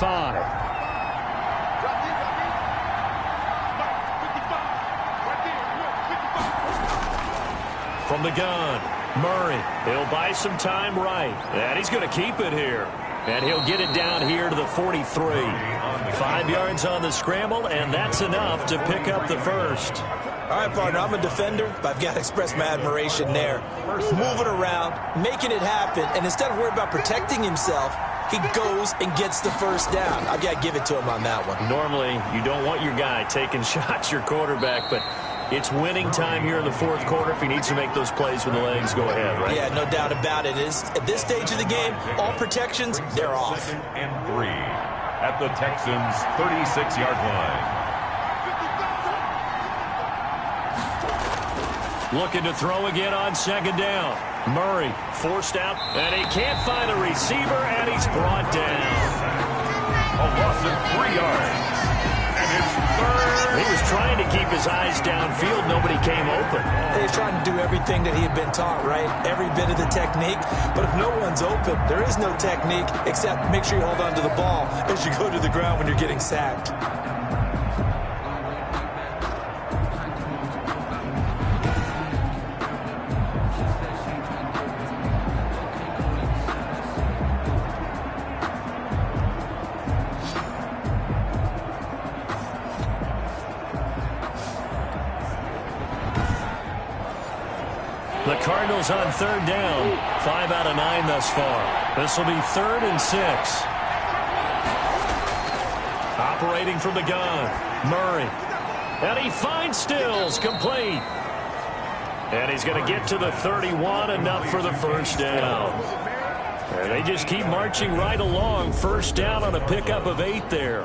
From the gun, Murray. He'll buy some time right. And he's going to keep it here. And he'll get it down here to the 43. 5 yards on the scramble, and that's enough to pick up the 1st. All right, partner, I'm a defender, but I've got to express my admiration there. Moving around, making it happen, and instead of worrying about protecting himself, he goes and gets the 1st down. I've got to give it to him on that one. Normally, you don't want your guy taking shots, your quarterback, but it's winning time here in the 4th quarter. If he needs to make those plays with the legs, go ahead, right? Yeah, no doubt about it. At this stage of the game, all protections, they're off. 2nd and 3 at the Texans' 36-yard line. Looking to throw again on 2nd down. Murray forced out, and he can't find a receiver, and he's brought down. A loss of 3 yards. And it's third. He was trying to keep his eyes downfield. Nobody came open. He's trying to do everything that he had been taught, right? Every bit of the technique. But if no one's open, there is no technique except make sure you hold on to the ball as you go to the ground when you're getting sacked. The Cardinals on 3rd down. 5 out of 9 thus far. This will be 3rd and 6. Operating from the gun, Murray. And he finds Stills, complete. And he's going to get to the 31, enough for the first down. And they just keep marching right along. First down on a pickup of 8 there.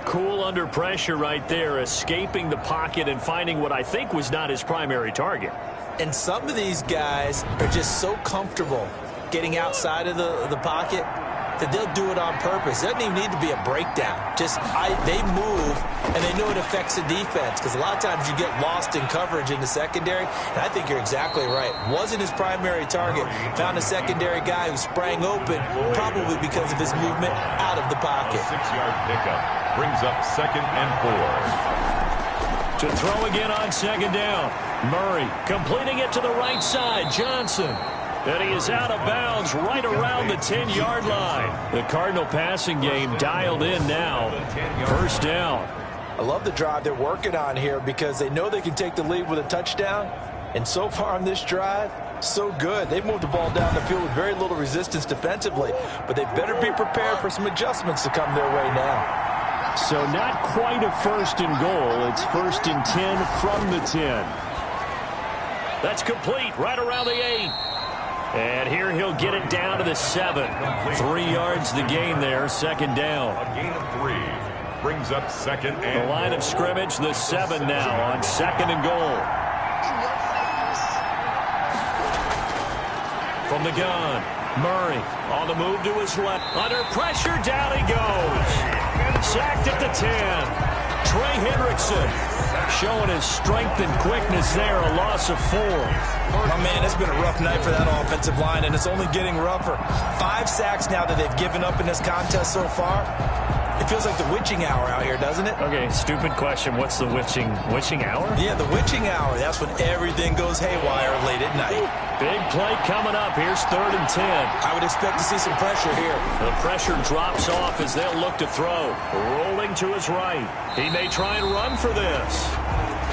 Cool under pressure right there, escaping the pocket and finding what I think was not his primary target. And some of these guys are just so comfortable getting outside of the pocket that they'll do it on purpose. It doesn't even need to be a breakdown. They move, and they know it affects the defense, because a lot of times you get lost in coverage in the secondary, and I think you're exactly right. Wasn't his primary target. Found a secondary guy who sprang open, probably because of his movement out of the pocket. A 6-yard pickup brings up 2nd and 4. To throw again on 2nd down. Murray completing it to the right side. Johnson. And he is out of bounds right around the 10-yard line. The Cardinal passing game dialed in now. First down. I love the drive they're working on here because they know they can take the lead with a touchdown. And so far on this drive, so good. They've moved the ball down the field with very little resistance defensively. But they better be prepared for some adjustments to come their way now. So not quite a 1st and goal. It's 1st and 10 from the 10. That's complete right around the 8. And here he'll get it down to the 7. 3 yards the gain there, 2nd down. A gain of 3 brings up 2nd and the line of scrimmage, the 7 now on 2nd and goal. From the gun, Murray on the move to his left. Under pressure, down he goes. Sacked at the 10. Trey Hendrickson showing his strength and quickness there, a loss of 4. Oh, man, it's been a rough night for that offensive line, and it's only getting rougher. 5 sacks now that they've given up in this contest so far. It feels like the witching hour out here, doesn't it? Okay, stupid question. What's the witching hour? Yeah, the witching hour. That's when everything goes haywire late at night. Big play coming up. Here's 3rd and 10. I would expect to see some pressure here. The pressure drops off as they'll look to throw. Rolling to his right. He may try and run for this.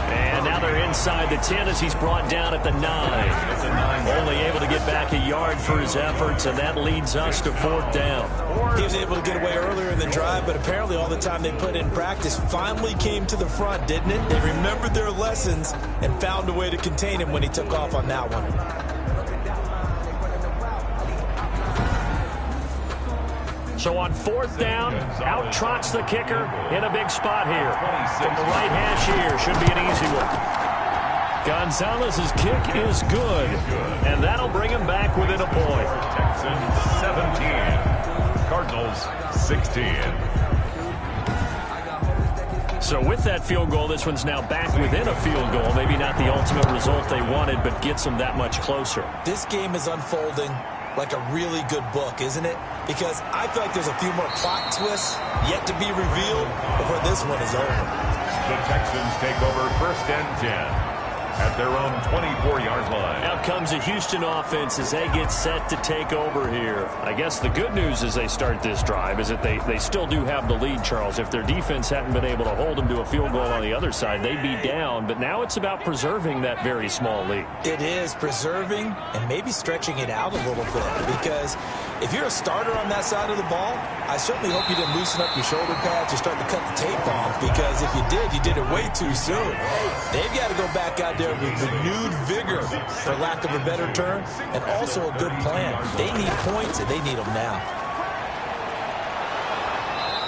And now they're inside the 10 as he's brought down at the 9. Only able to get back a yard for his efforts, and that leads us to 4th down. He was able to get away earlier in the drive, but apparently all the time they put in practice finally came to the front, didn't it? They remembered their lessons and found a way to contain him when he took off on that one. So on 4th down, out trots the kicker in a big spot here. From the right hash here, should be an easy one. Gonzalez's kick is good, and that'll bring him back within a point. Texans 17, Cardinals 16. So with that field goal, this one's now back within a field goal. Maybe not the ultimate result they wanted, but gets them that much closer. This game is unfolding like a really good book, isn't it? Because I feel like there's a few more plot twists yet to be revealed before this one is over. The Texans take over 1st and 10 at their own 24-yard line. Out comes the Houston offense as they get set to take over here. I guess the good news as they start this drive is that they still do have the lead, Charles. If their defense hadn't been able to hold them to a field goal on the other side, they'd be down. But now it's about preserving that very small lead. It is preserving and maybe stretching it out a little bit, because if you're a starter on that side of the ball, I certainly hope you didn't loosen up your shoulder pads or start to cut the tape off, because if you did it way too soon. They've got to go back out there with renewed vigor, for lack of a better term, and also a good plan. They need points, and they need them now.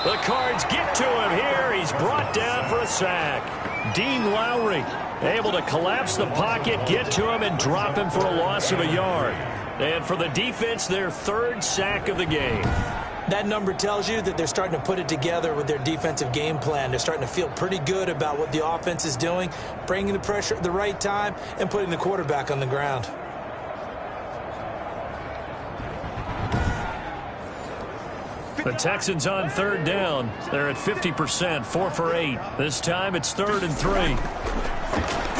The Cards get to him here. He's brought down for a sack. Dean Lowry able to collapse the pocket, get to him, and drop him for a loss of a yard. And for the defense, their third sack of the game. That number tells you that they're starting to put it together with their defensive game plan. They're starting to feel pretty good about what the offense is doing, bringing the pressure at the right time, and putting the quarterback on the ground. The Texans on third down. They're at 50%, 4 for 8. This time it's 3rd and 3.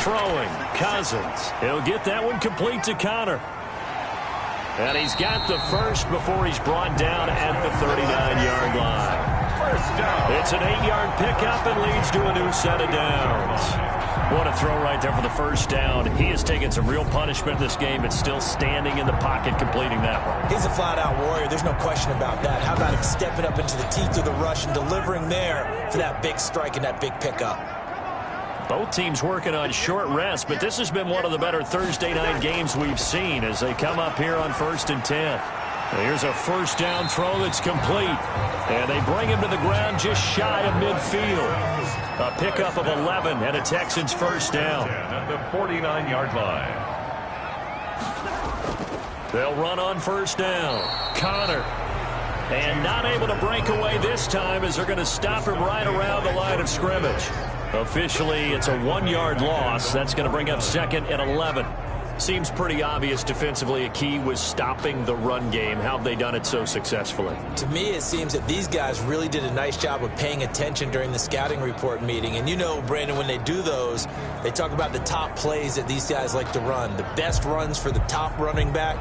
Throwing, Cousins. He'll get that one complete to Connor. And he's got the first before he's brought down at the 39-yard line. First down. It's an 8-yard pickup and leads to a new set of downs. What a throw right there for the first down. He has taken some real punishment in this game, but still standing in the pocket completing that one. He's a flat-out warrior. There's no question about that. How about him stepping up into the teeth of the rush and delivering there for that big strike and that big pickup? Both teams working on short rest, but this has been one of the better Thursday night games we've seen as they come up here on 1st and 10. Here's a first down throw that's complete. And they bring him to the ground just shy of midfield. A pickup of 11 and a Texans first down. At the 49-yard line. They'll run on first down. Connor. And not able to break away this time as they're going to stop him right around the line of scrimmage. Officially, it's a 1-yard loss. That's going to bring up 2nd and 11. Seems pretty obvious defensively a key was stopping the run game. How have they done it so successfully? To me, it seems that these guys really did a nice job of paying attention during the scouting report meeting. And you know, Brandon, when they do those, they talk about the top plays that these guys like to run. The best runs for the top running back,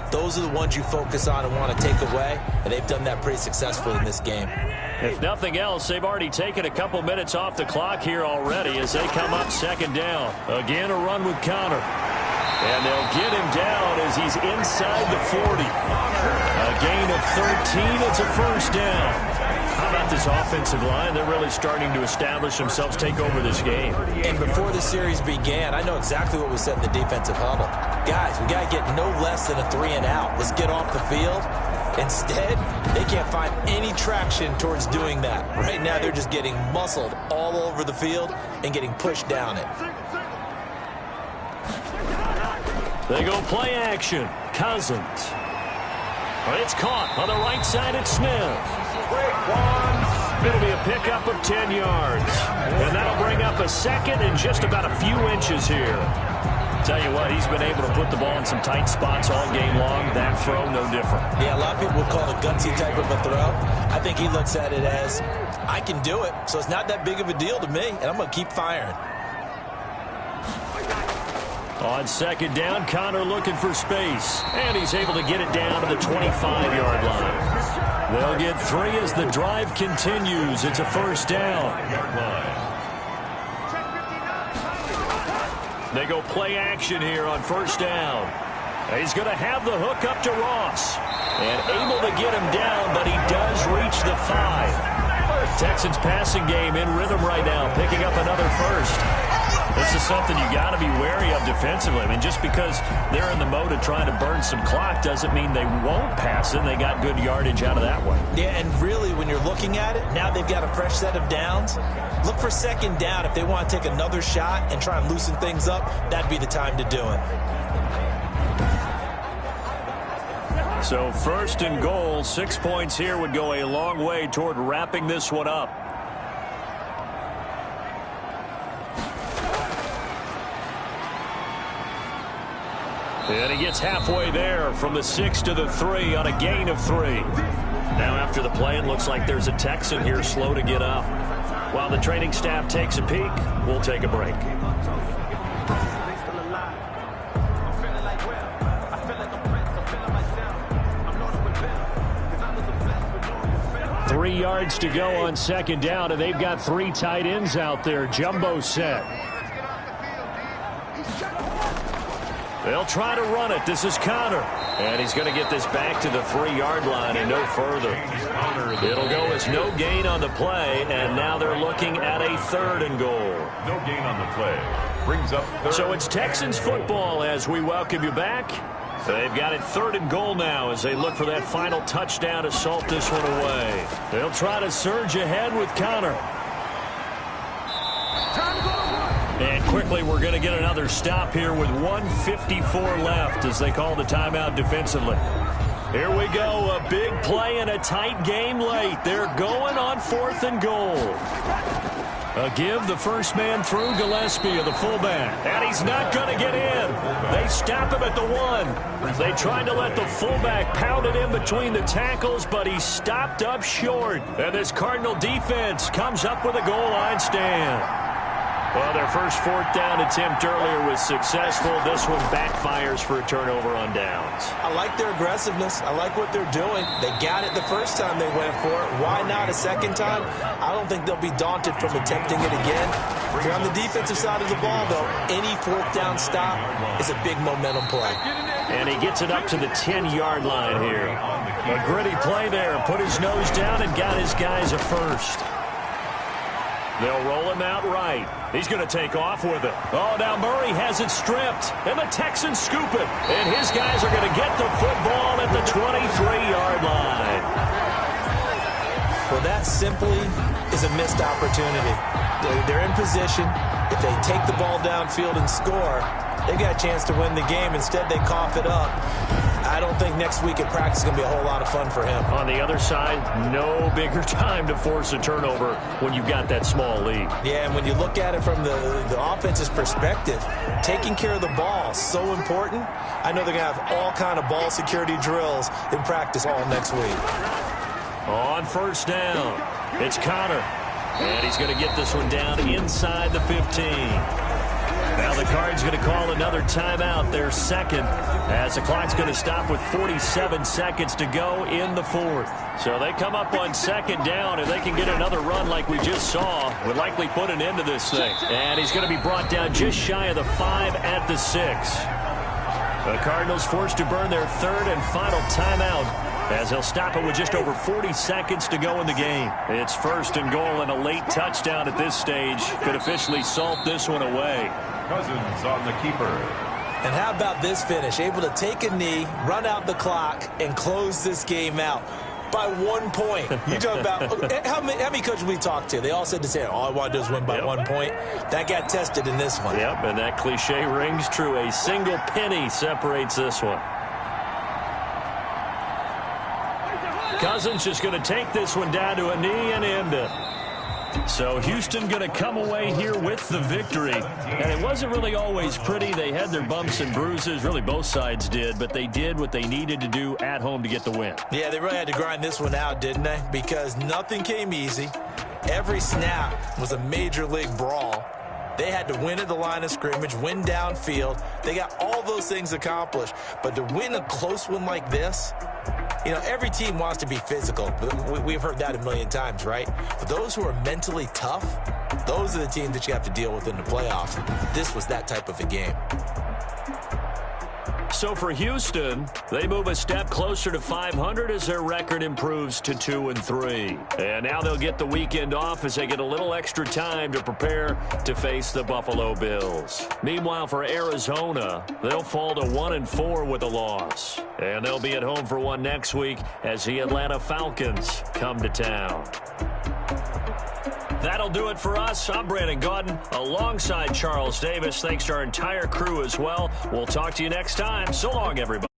those are the ones you focus on and want to take away. And they've done that pretty successfully in this game. If nothing else, they've already taken a couple minutes off the clock here already as they come up 2nd down. Again, a run with Connor. And they'll get him down as he's inside the 40. A gain of 13. It's a first down. How about this offensive line? They're really starting to establish themselves, take over this game. And before the series began, I know exactly what we said in the defensive huddle. Guys, we got to get no less than a 3 and out. Let's get off the field. Instead, they can't find any traction towards doing that. Right now, they're just getting muscled all over the field and getting pushed down it. They go play action. Cousins. It's caught on the right side at Smith. It'll be a pickup of 10 yards. And that'll bring up a 2nd and just about a few inches here. Tell you what, he's been able to put the ball in some tight spots all game long. That throw, no different. Yeah, a lot of people would call it a gutsy type of a throw. I think he looks at it as, I can do it, so it's not that big of a deal to me, and I'm going to keep firing. On 2nd down, Connor looking for space. And he's able to get it down to the 25-yard line. They'll get 3 as the drive continues. It's a first down. They go play action here on first down. He's going to have the hook up to Ross. And able to get him down, but he does reach the 5. Texans passing game in rhythm right now, picking up another first. This is something you got to be wary of defensively. I mean, just because they're in the mode of trying to burn some clock doesn't mean they won't pass it. They got good yardage out of that one. Yeah, and really, when you're looking at it, now they've got a fresh set of downs. Look for 2nd down. If they want to take another shot and try and loosen things up, that'd be the time to do it. So 1st and goal, 6 points here would go a long way toward wrapping this one up. And he gets halfway there from the 6 to the 3 on a gain of 3. Now after the play, it looks like there's a Texan here slow to get up. While the training staff takes a peek, we'll take a break. Three yards to go on 2nd down, and they've got 3 tight ends out there. Jumbo set. They'll try to run it. This is Connor. And he's going to get this back to the 3-yard line and no further. It'll go as no gain on the play, and now they're looking at a 3rd and goal. No gain on the play. Brings up 3rd. So it's Texans football as we welcome you back. They've got it 3rd and goal now as they look for that final touchdown to salt this one away. They'll try to surge ahead with Connor. And quickly we're going to get another stop here with 1:54 left as they call the timeout defensively. Here we go, a big play in a tight game late. They're going on 4th and goal. A give, the first man through, Gillespie of the fullback. And he's not going to get in. They stop him at the 1. They tried to let the fullback pound it in between the tackles, but he stopped up short. And this Cardinal defense comes up with a goal line stand. Well, their first 4th down attempt earlier was successful. This one backfires for a turnover on downs. I like their aggressiveness. I like what they're doing. They got it the first time they went for it. Why not a second time? I don't think they'll be daunted from attempting it again. If you're on the defensive side of the ball, though, any 4th down stop is a big momentum play. And he gets it up to the 10-yard line here. A gritty play there. Put his nose down and got his guys a first. They'll roll him out right. He's going to take off with it. Oh, now Murray has it stripped. And the Texans scoop it. And his guys are going to get the football at the 23-yard line. Well, that simply is a missed opportunity. They're in position. If they take the ball downfield and score, they've got a chance to win the game. Instead, they cough it up. I don't think next week at practice is going to be a whole lot of fun for him. On the other side, no bigger time to force a turnover when you've got that small lead. Yeah, and when you look at it from the offense's perspective, taking care of the ball is so important. I know they're going to have all kind of ball security drills in practice all next week. On 1st down, it's Connor. And he's going to get this one down inside the 15. Now the Cards going to call another timeout, their 2nd, as the clock's going to stop with 47 seconds to go in the 4th. So they come up on 2nd down, and they can get another run like we just saw, would likely put an end to this thing. And he's going to be brought down just shy of the 5 at the 6. The Cardinals forced to burn their 3rd and final timeout, as they'll stop it with just over 40 seconds to go in the game. It's 1st and goal, and a late touchdown at this stage could officially salt this one away. Cousins on the keeper. And how about this finish? Able to take a knee, run out the clock, and close this game out by 1 point. You talk about how many coaches we talked to? They all said the same. All I want to do is win by 1 point. That got tested in this one. Yep, and that cliche rings true. A single penny separates this one. Cousins just going to take this one down to a knee and end it. So Houston going to come away here with the victory. And it wasn't really always pretty. They had their bumps and bruises. Really, both sides did. But they did what they needed to do at home to get the win. Yeah, they really had to grind this one out, didn't they? Because nothing came easy. Every snap was a major league brawl. They had to win at the line of scrimmage, win downfield. They got all those things accomplished. But to win a close one like this, you know, every team wants to be physical. We've heard that a million times, right? But those who are mentally tough, those are the teams that you have to deal with in the playoffs. This was that type of a game. So for Houston, they move a step closer to 500 as their record improves to 2-3. And now they'll get the weekend off as they get a little extra time to prepare to face the Buffalo Bills. Meanwhile, for Arizona, they'll fall to 1-4 with a loss. And they'll be at home for one next week as the Atlanta Falcons come to town. That'll do it for us. I'm Brandon Gaudin alongside Charles Davis. Thanks to our entire crew as well. We'll talk to you next time. So long, everybody.